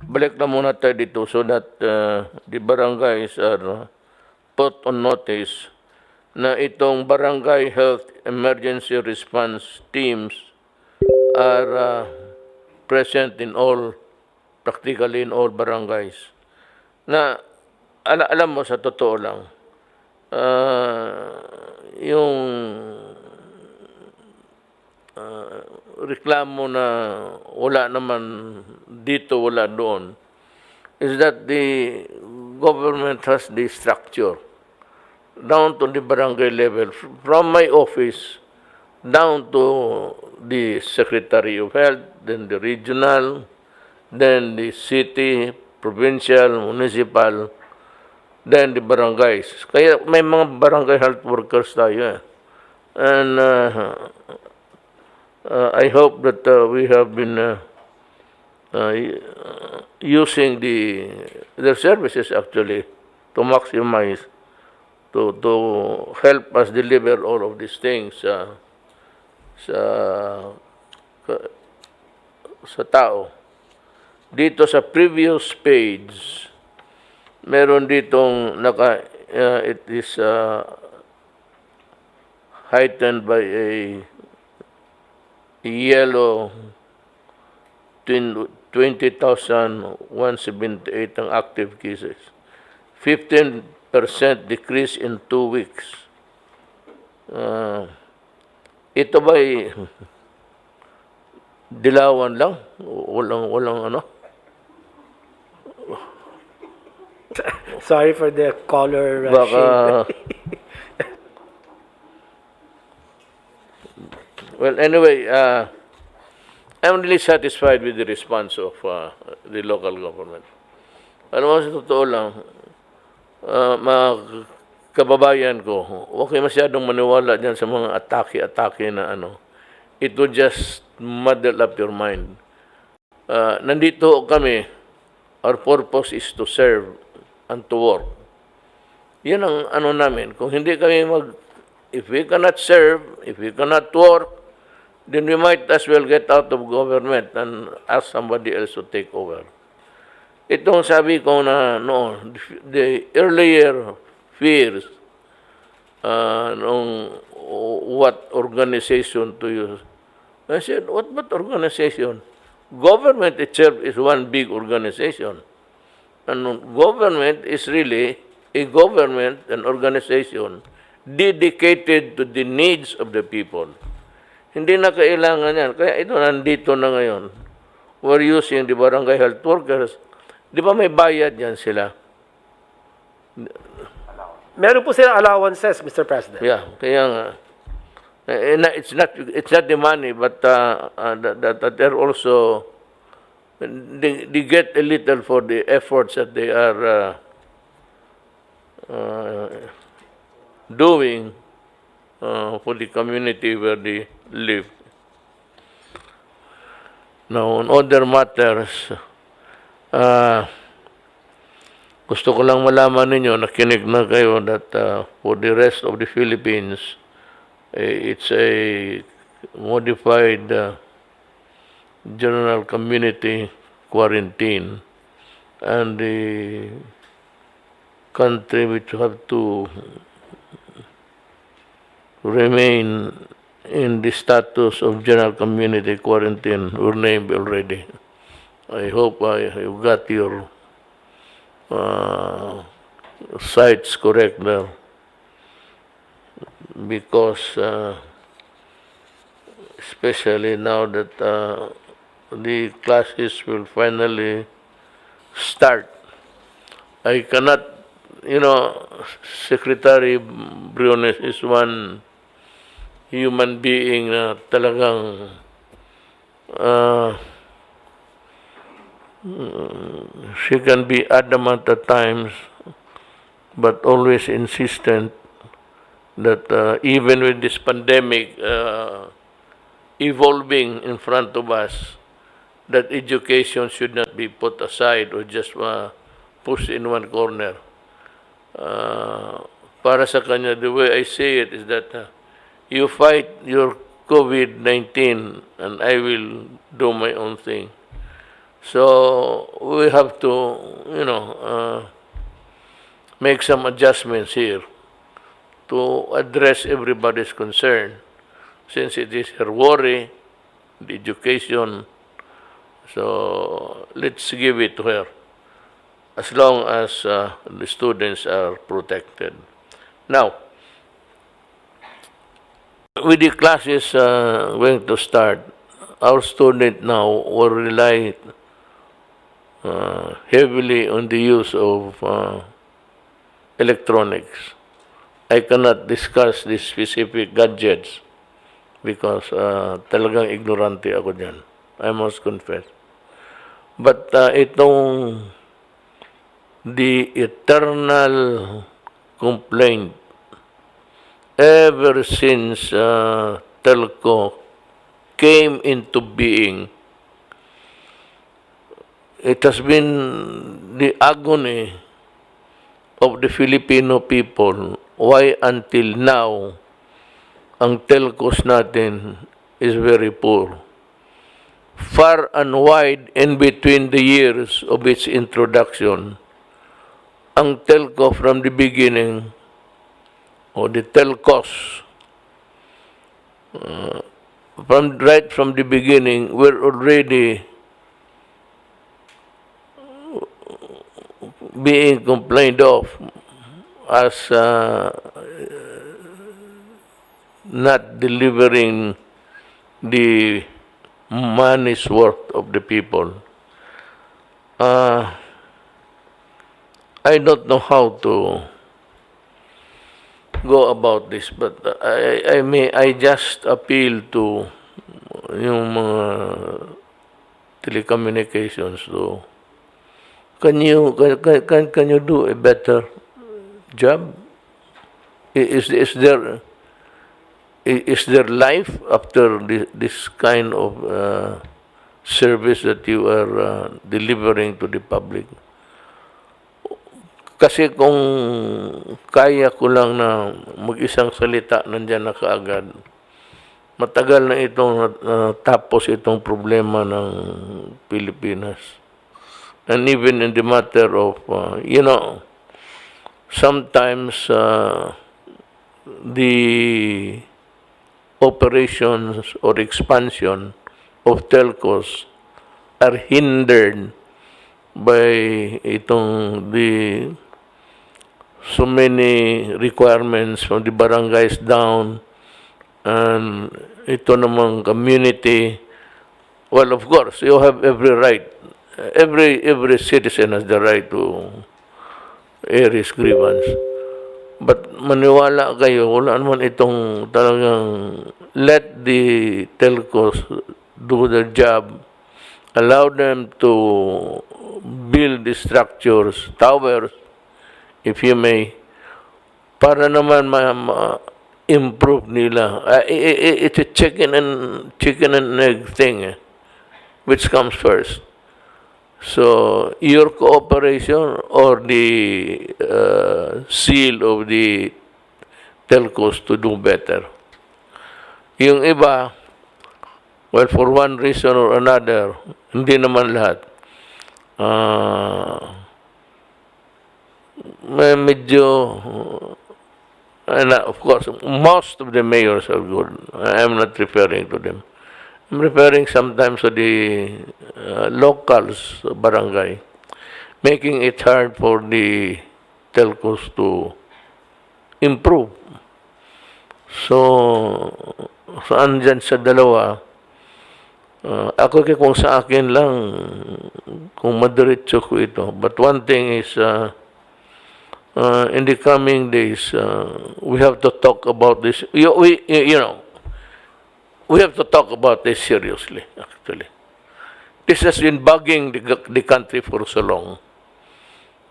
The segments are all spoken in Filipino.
balik na muna tayo dito so that the barangays are put on notice na itong barangay health emergency response teams are present in all, practically in all barangays. Na alam mo, sa totoo lang, yung reklamo na wala naman dito, wala doon, is that the government has the structure down to the barangay level, from my office down to the Secretary of Health, then the regional, then the city, provincial, municipal, then the barangays. Kaya may mga barangay health workers tayo. And I hope that we have been using their services actually to maximize, to help us deliver all of these things sa tao. Dito sa previous page, meron ditong it is heightened by a yellow 20,178 ang active cases. 15% decrease in 2 weeks. Ito ba'y dilawan lang? Walang ano? Sorry for the color Baka, well, anyway, I'm really satisfied with the response of the local government. Alam mo, sa totoo lang, mga kababayan ko, huwag kayo masyadong maniwala dyan sa mga atake-atake na ano. It would just muddle up your mind. Nandito kami, our purpose is to serve and to work. Yan ang ano namin. Kung hindi kami if we cannot serve, if we cannot work, then we might as well get out of government and ask somebody else to take over. Itong sabi ko na, no, the earlier fears, what organization to use. I said, what organization? Government itself is one big organization. And government is really a government, an organization, dedicated to the needs of the people. Hindi na kailangan yan. Kaya ito, nandito na ngayon. We're using the barangay health workers. Di ba may bayad yan sila? Meron po silang allowances, Mr. President. Yeah, kaya nga. It's not the money, but that they're also, they get a little for the efforts that they are doing for the community where they live. Now, on other matters, gusto ko lang malaman ninyo, nakinig na kayo that for the rest of the Philippines, it's a modified general community quarantine, and the country which have to remain in the status of general community quarantine were named already. I hope you got your sites correct there, because especially now that the classes will finally start. I cannot, Secretary Briones is one human being na talagang she can be adamant at times, but always insistent that even with this pandemic evolving in front of us, that education should not be put aside or just pushed in one corner. Para sa kanya, the way I say it is that you fight your COVID-19 and I will do my own thing. So we have to, make some adjustments here to address everybody's concern, since it is her worry, the education. So let's give it to her, as long as the students are protected. Now, with the classes going to start, our student now will rely heavily on the use of electronics. I cannot discuss the specific gadgets because talagang ignorante ako dyan. I must confess. But itong the eternal complaint ever since telco came into being, it has been the agony of the Filipino people. Why until now, ang telcos natin is very poor. Far and wide in between the years of its introduction, ang telco from the beginning, or the telcos, right from the beginning, were already being complained of as not delivering the money's worth of the people. I don't know how to go about this, but I just appeal to yung mga telecommunications to, can you do a better job? Is there life after this kind of service that you are delivering to the public? Kasi kung kaya ko lang na mag-isang salita nandiyan na kaagad, matagal na itong tapos itong problema ng Pilipinas. And even in the matter of, sometimes the operations or expansion of telcos are hindered by the so many requirements from the barangays down, and ito namang community. Well, of course, you have every right. Every citizen has the right to air his grievance. But maniwala kayo, wala naman itong talagang let the telcos do their job, allow them to build the structures, towers, if you may, para naman ma-improve nila. It's a chicken and egg thing, which comes first. So, your cooperation or the seal of the telcos to do better. Yung iba, well, for one reason or another, hindi naman lahat. Medyo, and of course, most of the mayors are good. I am not referring to them. I'm referring sometimes to the locals, barangay, making it hard for the telcos to improve. So andyan sa dalawa, ako kung sa akin lang, kung madiretso ko ito. But one thing is, in the coming days, we have to talk about this. We have to talk about this seriously, actually. This has been bugging the country for so long.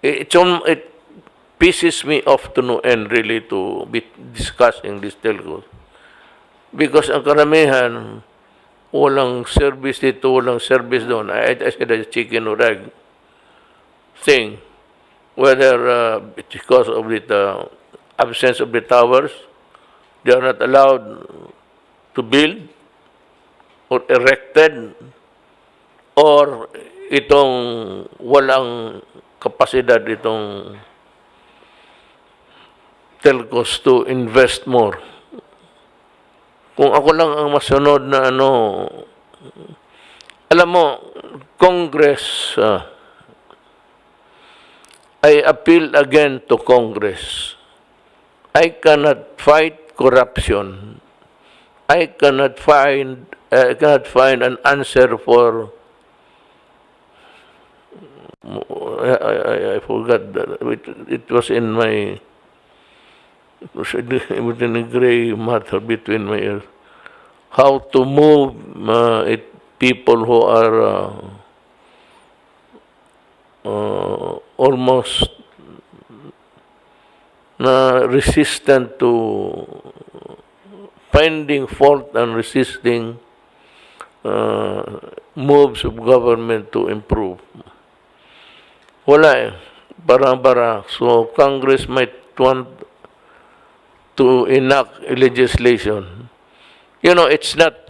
It pisses me off to no end, really, to be discussing this telcos. Because ang karamihan, walang service dito, walang service doon. I said a chicken or egg thing. Whether it's because of the absence of the towers, they are not allowed to build or erected, or itong walang kapasidad itong telcos to invest more. Kung ako lang ang masunod na alam mo, Congress, I appeal again to Congress. I cannot fight corruption. I cannot find an answer for I forgot that. It was in my within a gray matter between my ears. How to move people who are almost resistant to finding fault and resisting moves of government to improve. Wala eh. Bara-bara. So, Congress might want to enact legislation. You know, it's not,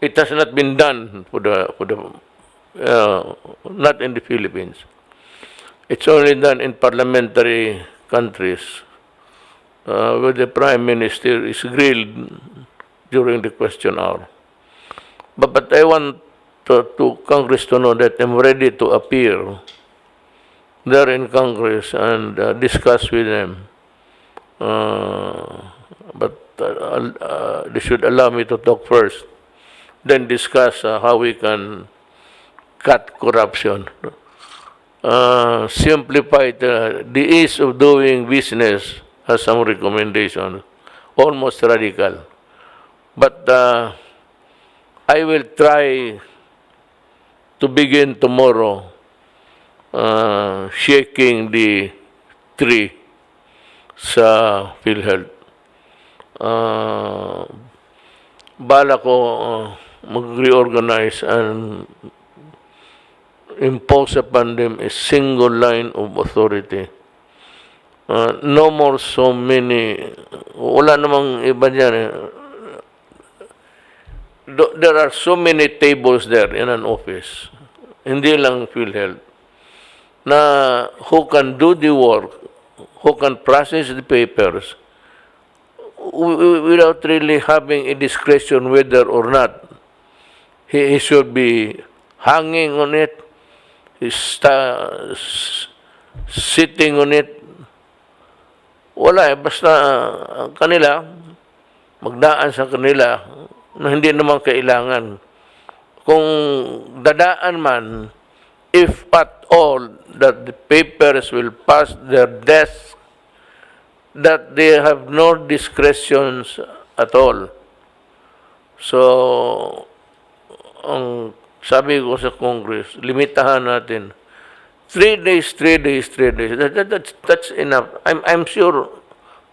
it has not been done not in the Philippines. It's only done in parliamentary countries where the Prime Minister is grilled during the question hour. But I want to Congress to know that I'm ready to appear there in Congress and discuss with them. But they should allow me to talk first, then discuss how we can cut corruption, simplify the ease of doing business, has some recommendations, almost radical. But I will try to begin tomorrow shaking the tree sa PhilHealth. Bala ko mag-reorganize and impose upon them a single line of authority. No more so many, wala namang iba dyan. There are so many tables there in an office, hindi lang PhilHealth, na who can do the work, who can process the papers, without really having a discretion whether or not he should be hanging on it, sitting on it. Wala eh, basta kanila, magdaan sa kanila na hindi naman kailangan. Kung dadaan man, if at all that the papers will pass their desk, that they have no discretions at all. So, ang sabi ko sa Congress, limitahan natin. 3 days, 3 days, 3 days. That's enough. I'm sure.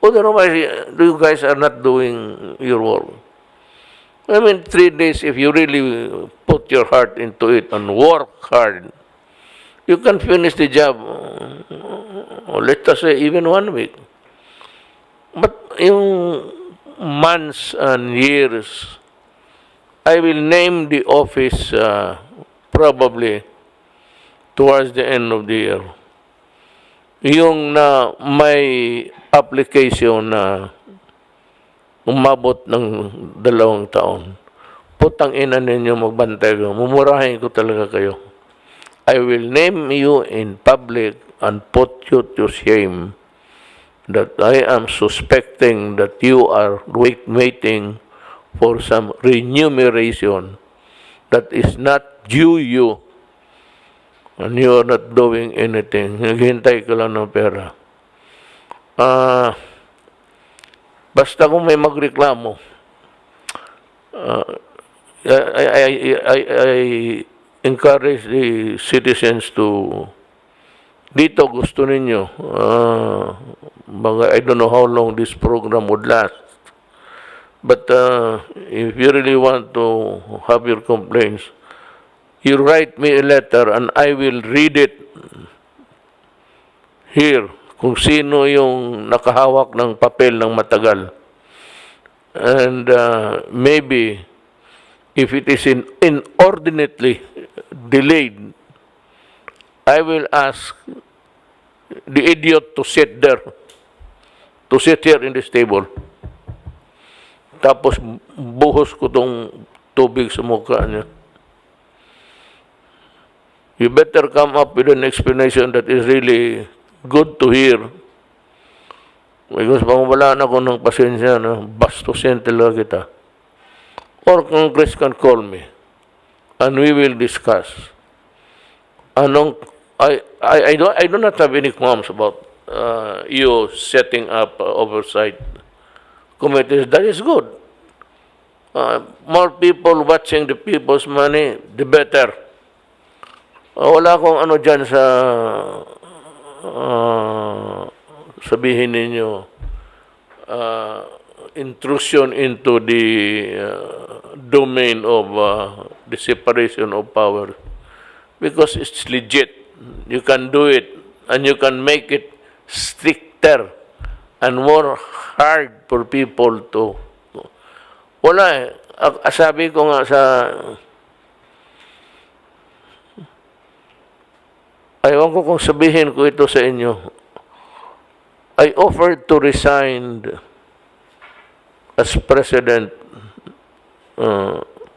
Otherwise, you guys are not doing your work. I mean, 3 days, if you really put your heart into it and work hard, you can finish the job, or let us say, even 1 week. But yung months and years, I will name the office probably towards the end of the year. Yung na may application na umabot ng 2 taon, putang ina ninyo magbantay ko, mumurahin ko talaga kayo. I will name you in public and put you to shame that I am suspecting that you are waiting for some remuneration that is not due you, and you are not doing anything. Naghihintay ka lang ng pera. Basta kung may magreklamo, I encourage the citizens to, dito gusto ninyo, I don't know how long this program would last, but if you really want to have your complaints, you write me a letter and I will read it here kung sino yung nakahawak ng papel ng matagal. And maybe if it is inordinately delayed, I will ask the idiot to sit here in this table. Tapos buhos ko tong tubig sa mukha niya. You better come up with an explanation that is really good to hear. Because pang wala na ko ng pasensya, no? Bastusin talaga kita. Or Congress can call me and we will discuss. I do not have any qualms about you setting up oversight committees. That is good. More people watching the people's money, the better. Wala akong ano dyan sa sabihin ninyo intrusion into the domain of the separation of power, because it's legit. You can do it and you can make it stricter and more hard for people to wala eh. Sabi ko nga sa ayaw ko kung sabihin ko ito sa inyo. I offered to resign as president.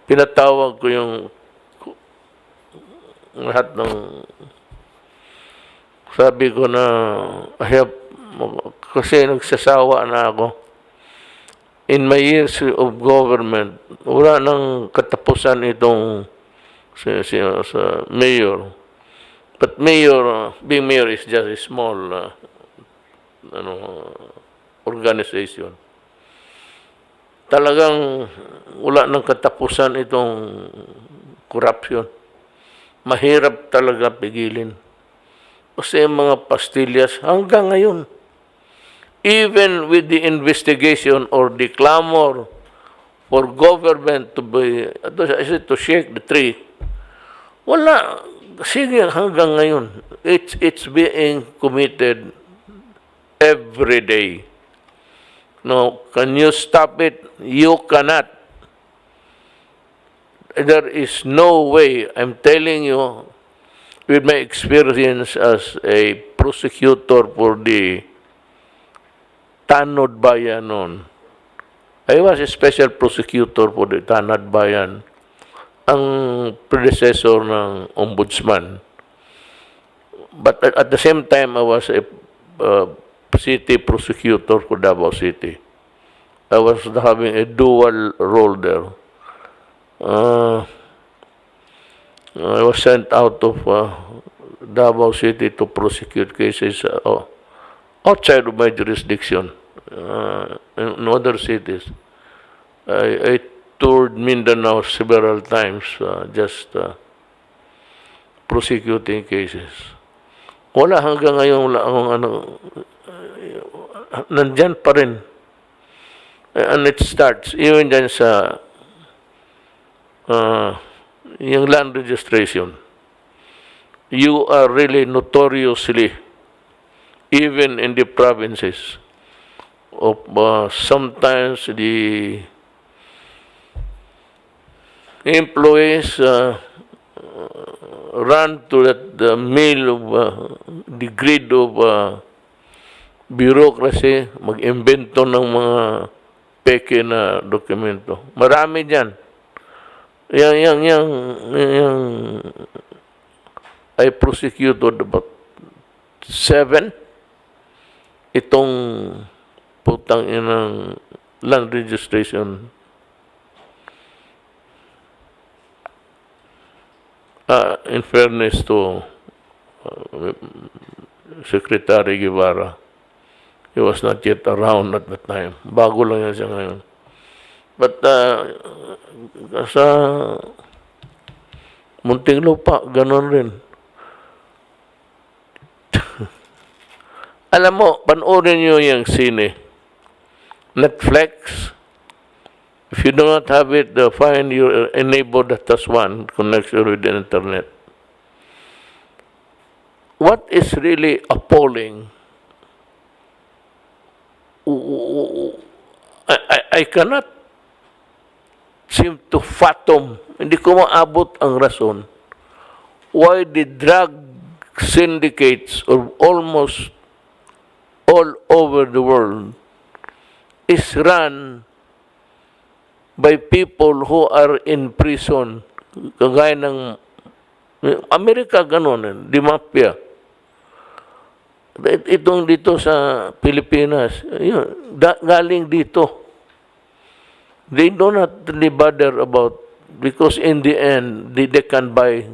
Pinatawag ko yung lahat ng sabi ko na kasi nagsasawa na ako. In my years of government, wala nang katapusan itong sa mayor. But being mayor is just a small organization. Talagang wala nang katapusan itong corruption. Mahirap talaga pigilin. Kasi mga pastillas hanggang ngayon, even with the investigation or the clamor for government to shake the tree, wala. Sige, hanggang ngayon, it's being committed every day. No, can you stop it? You cannot. There is no way. I'm telling you, with my experience as a prosecutor for the Tanod Bayan noon, I was a special prosecutor for the Tanod Bayan, ang predecessor ng ombudsman. But at the same time, I was a city prosecutor for Davao City. I was having a dual role there. I was sent out of Davao City to prosecute cases outside of my jurisdiction in other cities. I toured Mindanao several times just prosecuting cases. Wala hanggang ngayon, wala akong nandyan pa rin. And it starts, even dyan sa yung land registration. You are really notoriously, even in the provinces, of sometimes the employees run to the mill of the grid of bureaucracy, mag-invento ng mga peke na dokumento. Marami dyan. I prosecuted about 7 itong putang inang land registration. In fairness to Secretary Guevara, he was not yet around at that time. Bago lang yan siya ngayon. But sa Muntinlupa, ganon rin. Alam mo, panoorin nyo yung sine. Netflix. If you do not have it, find your neighbor that has one connection with the internet. What is really appalling, I cannot seem to fathom, hindi ko maabot ang rason why the drug syndicates of almost all over the world is run by people who are in prison. Kagaya ng Amerika, ganun, di mafia. Itong dito sa Pilipinas, yun, galing dito. They do not really bother about, because in the end, they can buy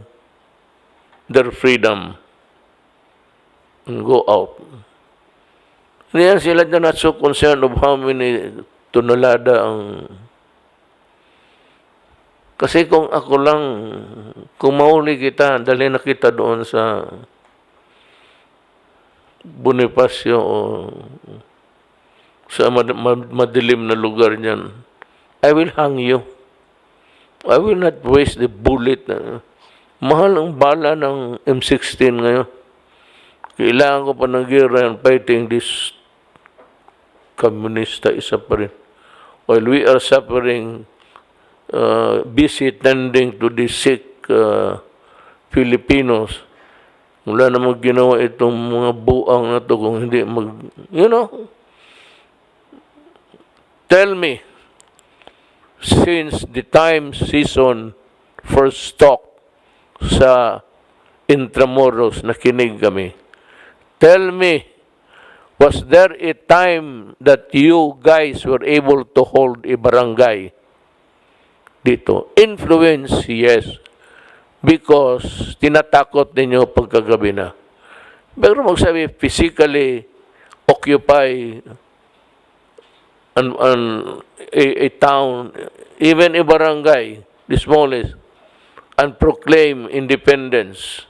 their freedom and go out. Hindi yan sila not so concerned of how many tonelada ang... Kasi kung ako lang, kung mahuli kita, dali na kita doon sa Bonifacio o sa madilim na lugar niyan, I will hang you. I will not waste the bullet. Mahal ang bala ng M16 ngayon. Kailangan ko pa ng gira and fighting this komunista, isa pa rin. While we are suffering, busy tending to the sick Filipinos, wala namang ginawa itong mga buang na to kung hindi tell me, since the time season first stock sa Intramuros, nakinig kami. Tell me, was there a time that you guys were able to hold a barangay dito? Influence, yes. Because tinatakot ninyo pagkagabi na. Pero magsabi, physically occupy a town, even a barangay, the smallest, and proclaim independence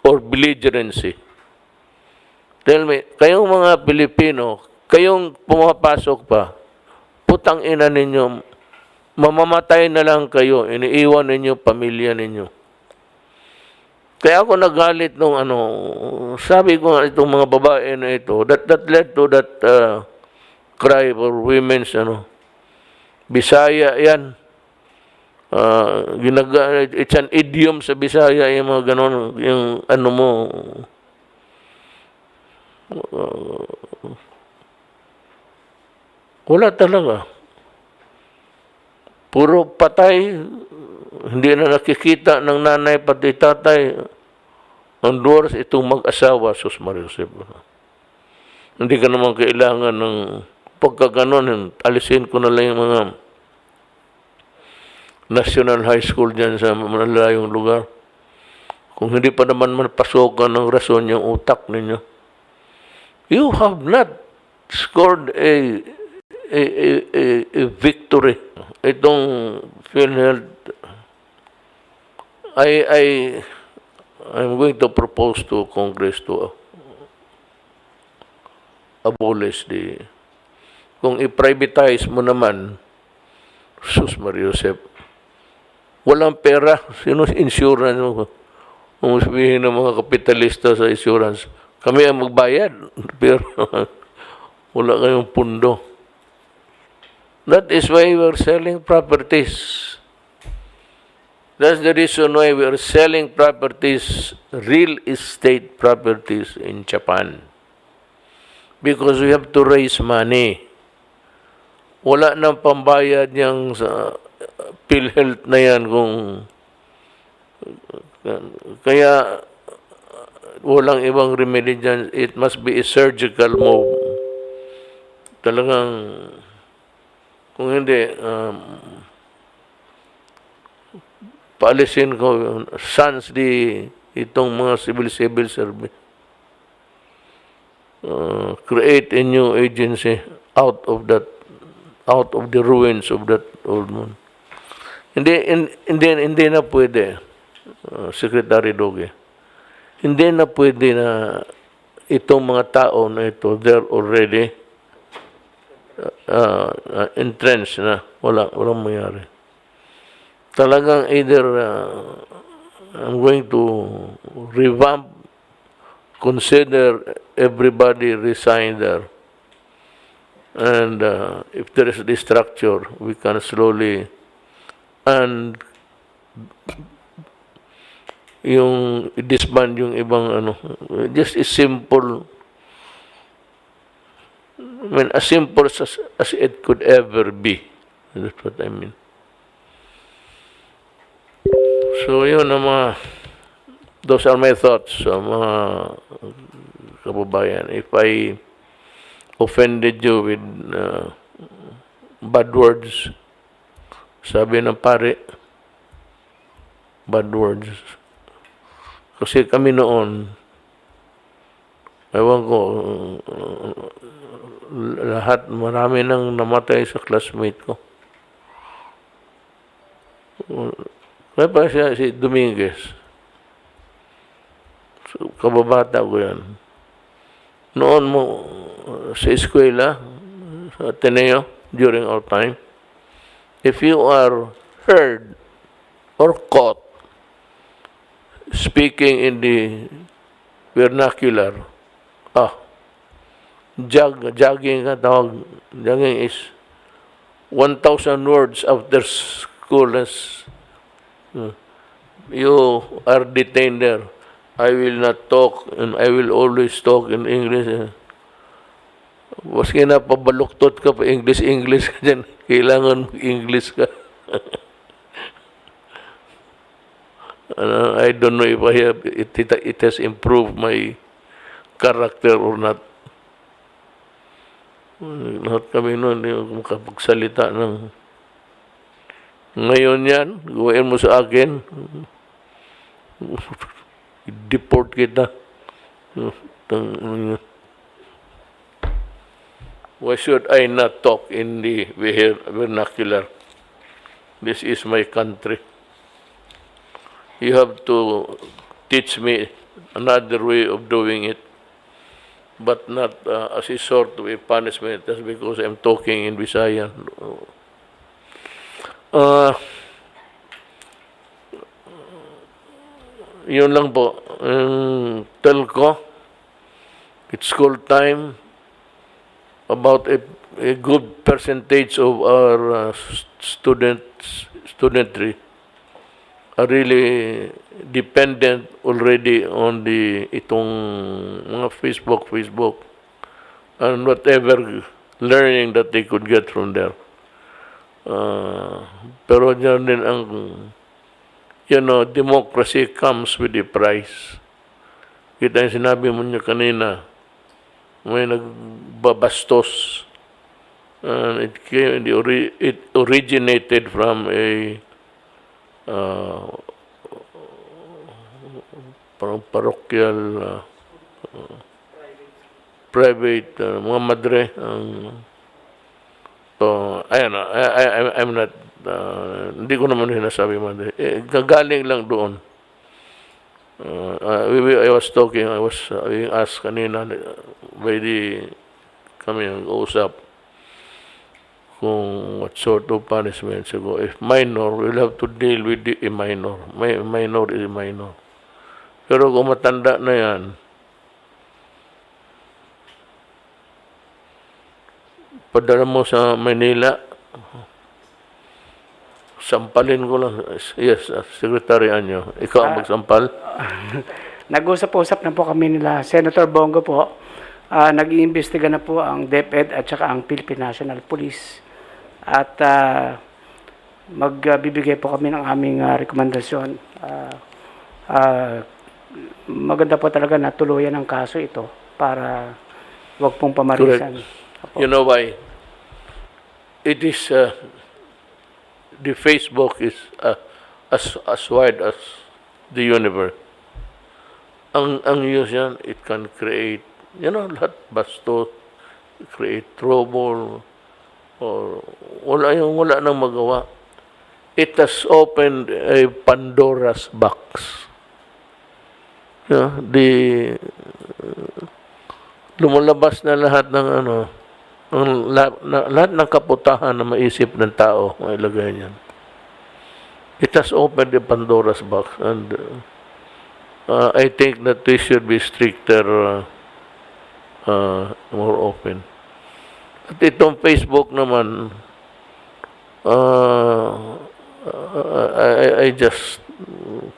or belligerency. Tell me, kayong mga Pilipino, kayong pumapasok pa, putang ina ninyo, mamamatay na lang kayo, iniiwan ninyo pamilya ninyo. Kaya ako nagalit nung sabi ko nga itong mga babae na ito, that led to that cry for women's Bisaya yan. It's an idiom sa Bisaya, yung mga ganon, yung mo, wala talaga. Puro patay, hindi na nakikita ng nanay pati tatay. Ang doors itong mag-asawa, Sus Maria Josep. Hindi ka naman kailangan ng pagkaganon, alisin ko na lang yung mga national high school dyan sa malalayong lugar. Kung hindi pa naman pasokan ng rason yung utak ninyo. You have not scored a victory. Itong PhilHealth, I'm going to propose to Congress to abolish kung i-privatize mo naman, Sus Maria Josep, walang pera, sino insurance mo? Kung sabihin ng mga kapitalista sa insurance, kami ang magbayad, pero wala kayong pundo. That is why we are selling properties. That's the reason why we are selling properties, real estate properties in Japan. Because we have to raise money. Wala nang pambayad niyang sa PhilHealth na yan kaya walang ibang remedy dyan. It must be a surgical move. Talagang kung hindi, paalisin ko sans itong mga civil service. Create a new agency out of the ruins of that old one. Hindi na pwede, Secretary Doge. Hindi na pwede na itong mga tao na ito, they're already entrenched na. Walang mayari. Talagang either I'm going to revamp, consider everybody resign there. And if there is this structure, we can slowly, and yung disband yung ibang ano. Just a simple, I mean, as simple as it could ever be. That's what I mean. So yun ang those are my thoughts sa mga kababayan. If I offended you with bad words, sabi ng pare, bad words. Kasi kami noon, ewan ko, marami nang namatay sa classmate ko. Kaya pa siya, si Dominguez. So, kababata ko yan. Noon mo, sa eskwela, sa Ateneo, during our time, if you are heard or caught speaking in the vernacular, jogging ka tawag. Jogging is 1,000 words after school. You are detained there. I will not talk and I will always talk in English. Maski na pabaluktot ka pa English ka dyan, kailangan English ka. I don't know if it has improved my character or not. Lahat kami noon, hindi ako makapagsalita ng ngayon yan, gawin mo sa akin, deport kita. Why should I not talk in the vernacular? This is my country. You have to teach me another way of doing it, but not as a sort of a punishment just because I'm talking in Visayan. Yun lang po. Telco, it's school time. About a good percentage of our studentry are really dependent already on itong mga Facebook, and whatever learning that they could get from there. Pero dyan din ang, democracy comes with a price. Kita yung sinabi mo niya kanina, may nagbabastos. It originated from a parang parochial private mga madre I'm not hindi ko naman sinasabi madre, gagaling lang doon. I was being asked kanina by kami nag-uusap kung what sort of punishment. So, if minor, we'll have to deal with a minor. Minor is a minor. Pero kung matanda na yan, padala mo sa Manila, sampalin ko lang. Yes, Secretary Anyo. Ikaw ang magsampal? Nag-usap-usap na po kami nila. Senator Bongo po, nag-iimbestiga na po ang DepEd at saka ang Philippine National Police. At magbibigay po kami ng aming rekomendasyon. Maganda po talaga na tuluyan ang kaso ito para wag pong pamarisan. You know why? It is the Facebook is as wide as the universe. Ang use yan, it can create, lahat basto, create trouble, or wala nang magawa. It has opened a Pandora's box. Lumalabas na lahat ng lahat ng kaputahan na maisip ng tao ay ilagay niyan. It has opened the Pandora's box, and I think that we should be stricter, more open. At itong Facebook naman, I just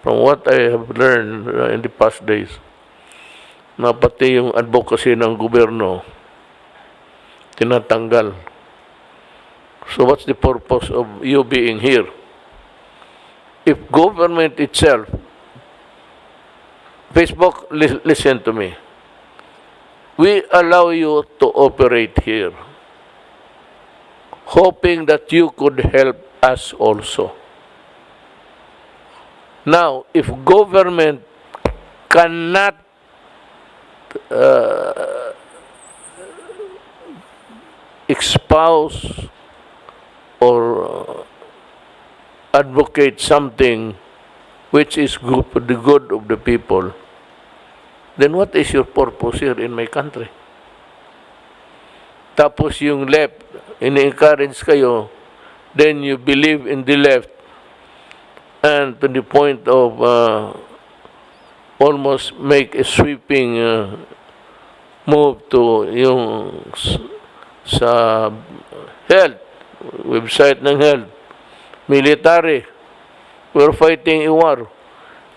from what I have learned in the past days, na pati yung advocacy ng gobyerno, tinatanggal. So what's the purpose of you being here? If government itself, Facebook, listen to me. We allow you to operate here, hoping that you could help us also. Now, if government cannot espouse or advocate something which is good for the good of the people, then what is your purpose here in my country? Tapos yung left, ini-encourage kayo, then you believe in the left, and to the point of almost make a sweeping move to yung sa health, website ng health, military, we're fighting a war.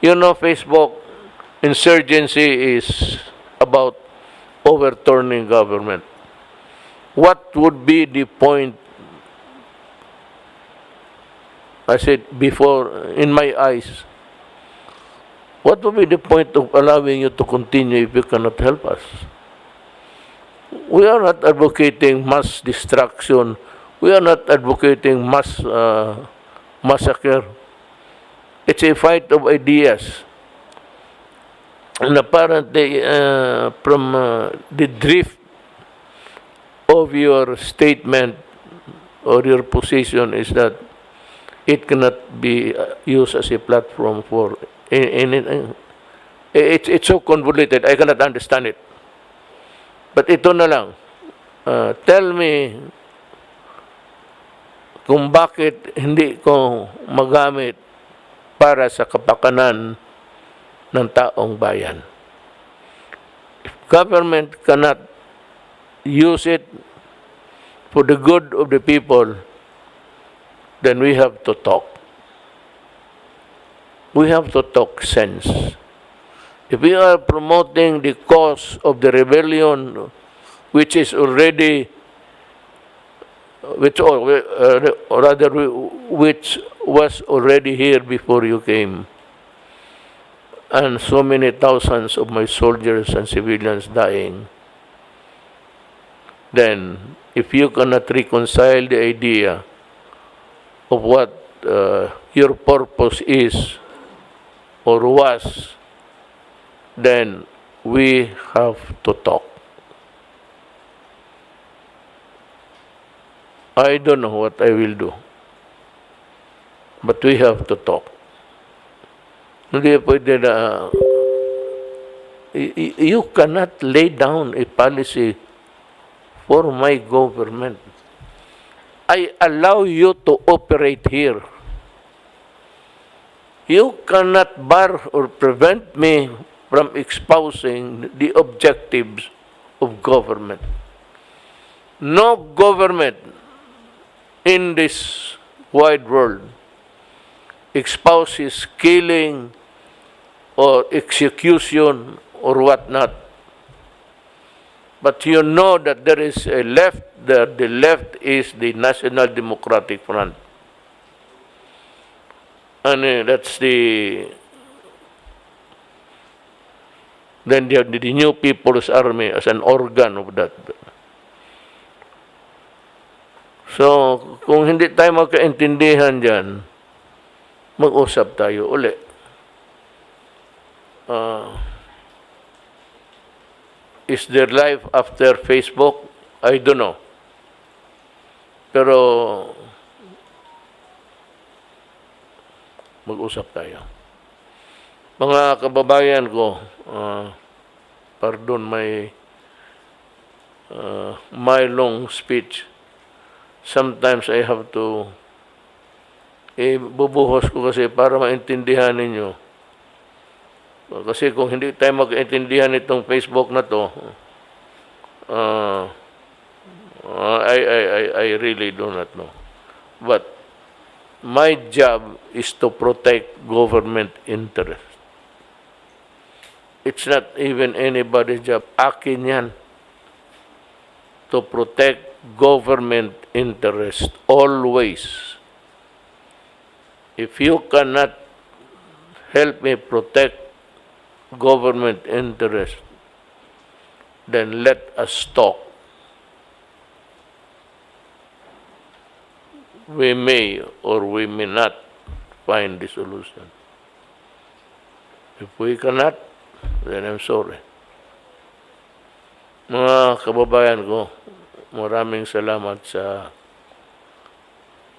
You know, Facebook, insurgency is about overturning government. What would be the point? I said before, in my eyes, what would be the point of allowing you to continue if you cannot help us? We are not advocating mass destruction. We are not advocating mass massacre. It's a fight of ideas. And apparently, from the drift of your statement or your position is that it cannot be used as a platform for anything. It's so convoluted, I cannot understand it. But ito na lang, tell me kung bakit hindi ko magamit para sa kapakanan ng taong bayan. If government cannot use it for the good of the people, then we have to talk. We have to talk sense. If we are promoting the cause of the rebellion, which is already, which was already here before you came, and so many thousands of my soldiers and civilians dying, then if you cannot reconcile the idea of what your purpose is or was, then we have to talk. I don't know what I will do, but we have to talk. Hindi pwede na, you cannot lay down a policy for my government. I allow you to operate here. You cannot bar or prevent me from espousing the objectives of government. No government in this wide world espouses killing or execution or whatnot. But you know that there is a left, that the left is the National Democratic Front. And that's then you have the New People's Army as an organ of that. So, kung hindi tayo magkaintindihan dyan, mag-usap tayo uli. Is there life after Facebook? I don't know. Pero, mag-usap tayo. Mga kababayan ko, pardon my long speech. Sometimes I have to bubuhos ko kasi para maintindihan ninyo. Kasi kung hindi tayo mag-intindihan itong Facebook na to, I really do not know. But my job is to protect government interest. It's not even anybody's job. Akin yan. To protect government interest always. If you cannot help me protect government interest, then let us talk. We may or we may not find the solution. If we cannot, then I'm sorry. Mga kababayan ko, maraming salamat sa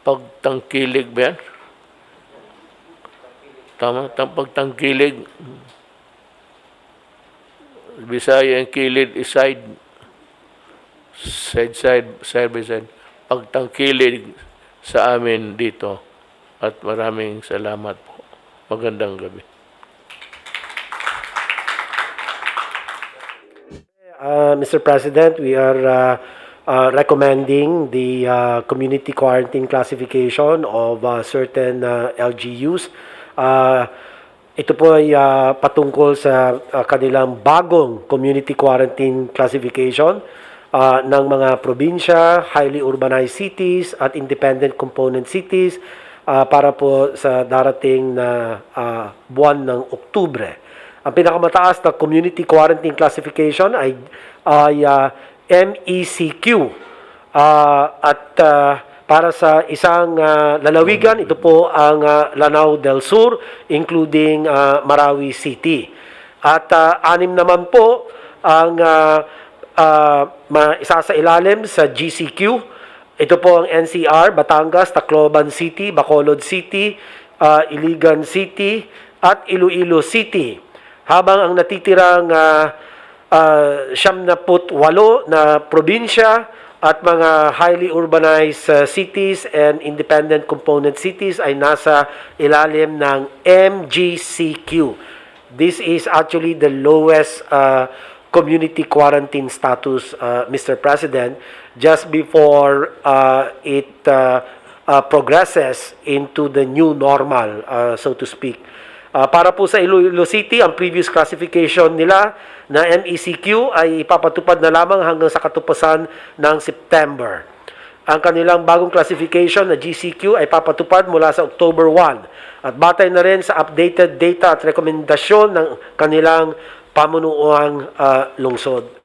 pagtangkilig ba yan? Tama? Pagtangkilig. Bisaya ang kilid is side by side. Pagtangkilig sa amin dito. At maraming salamat po. Magandang gabi. Mr. President, we are recommending the community quarantine classification of certain LGUs. Ito po ay patungkol sa kanilang bagong community quarantine classification ng mga probinsya, highly urbanized cities at independent component cities para po sa darating na buwan ng Oktubre. Ang pinakamataas na community quarantine classification ay MECQ. At para sa isang lalawigan, ito po ang Lanao del Sur, including Marawi City. At anim naman po ang isa sa ilalim sa GCQ. Ito po ang NCR, Batangas, Tacloban City, Bacolod City, Iligan City, at Iloilo City. Habang ang natitirang 78 na probinsya at mga highly urbanized cities and independent component cities ay nasa ilalim ng MGCQ. This is actually the lowest community quarantine status, Mr. President, just before it progresses into the new normal, so to speak. Para po sa Iloilo City, ang previous classification nila na MECQ ay ipapatupad na lamang hanggang sa katupasan ng September. Ang kanilang bagong classification na GCQ ay papatupad mula sa October 1 at batay na rin sa updated data at rekomendasyon ng kanilang pamunuang lungsod.